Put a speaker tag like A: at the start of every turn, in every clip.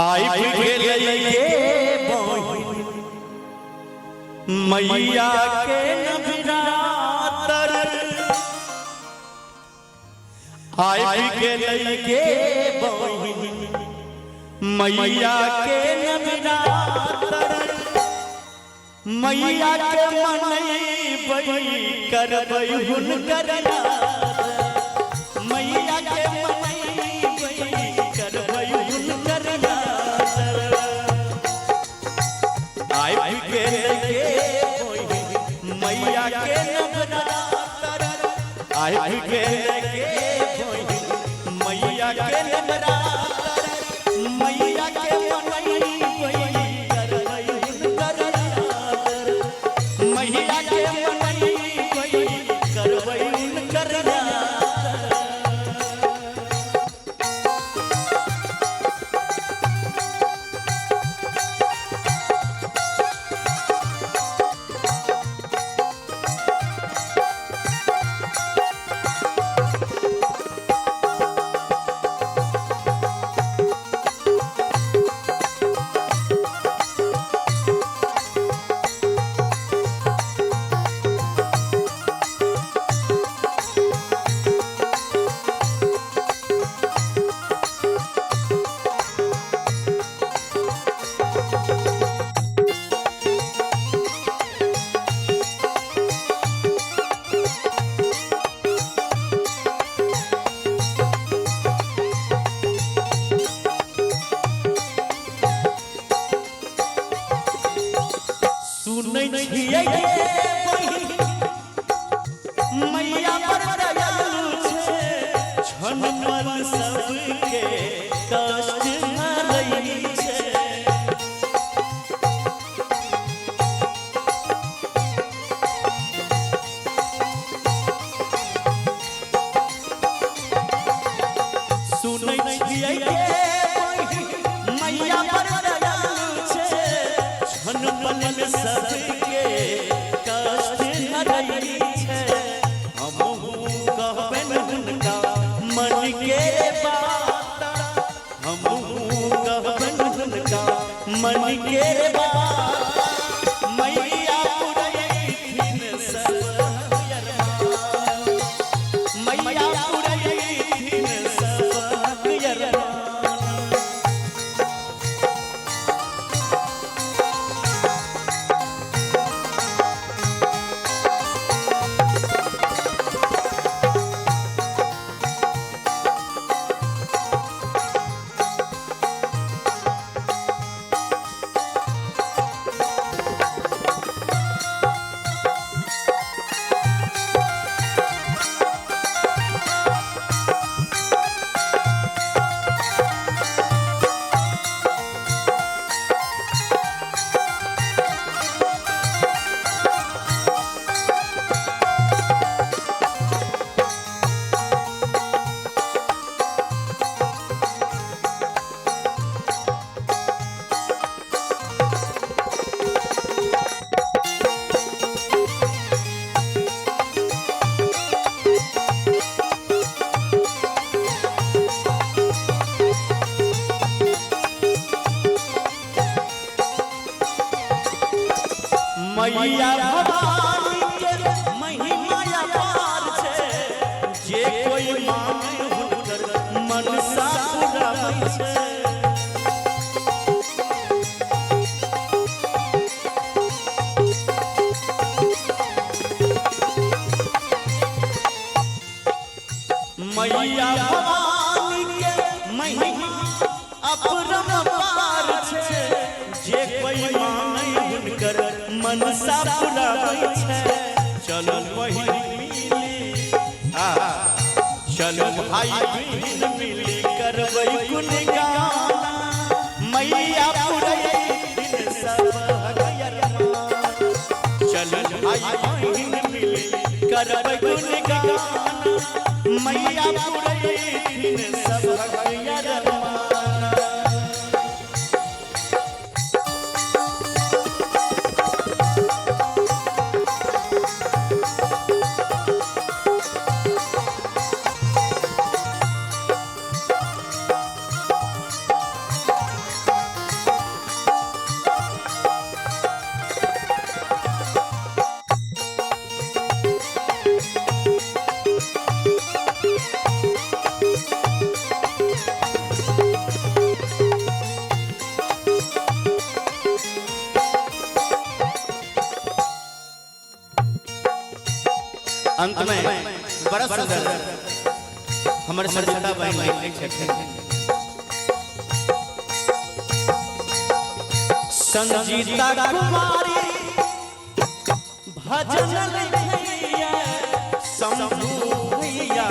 A: आई गेले मैया के नवरात्र आई गेले मैया के नवरात्र मैया के मनई करबै हुनकर मैया के मनई करबै हुनकर आई गेले मैया के नवरात्र आई गेले मैया के नवरात्र मैया के मनई करबै हुनकर मैया के मनई करबै हुनकर मैया पर दयालु छे छनमल सबके कष्ट हरै छे सुनै छियै मैया पर दयालु छे छनमल सबके कष्ट हरै छे हमहु कहबन हुनका मन के बात हमहु कहबन हुनका मन के बात मैया पुरैथिन सब अरमान मैया पुरैथिन सब अरमान मैया भवानी के महिमा अपार छे जे कोई मांगे हुनकर मनसा पुराबै छे मैया भवानी के महिमा अपरंपार छे जे कोई मांगे हुनकर मनसा पुराबै छे चलो बहिन मिली चलो भाई बहिन मिली करबै गुणगान मैया पुरैथिन सब अरमान चलो भाई बहिन मिली करबै गुणगान मैया पुरैथिन सब अरमान अंत में बड़ा सुंदर हमारे सरजदा बहन संजीता कुमारी भजन लिखैया शंभू भैया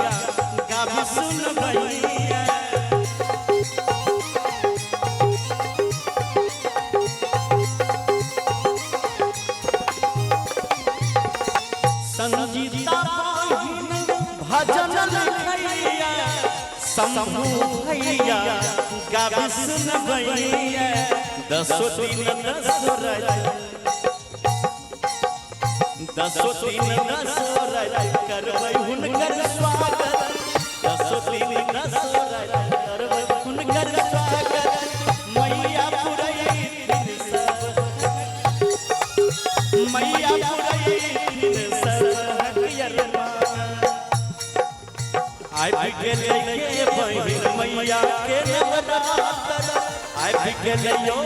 A: गावी सुन भैया संजीता भजन लिखैया शंभू भैया गावी सुन भैया दसो दिन दसो रात करबै हुनकर स्वागत दसो दिन दसो रात करबै हुनकर स्वागत मैया पुरई दिन सब मैया पुरई दिन सब हरियर आई के लेके बहिन मैया के नवरात्र आई के लियो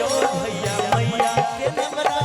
A: भैया मैया के नवरात्र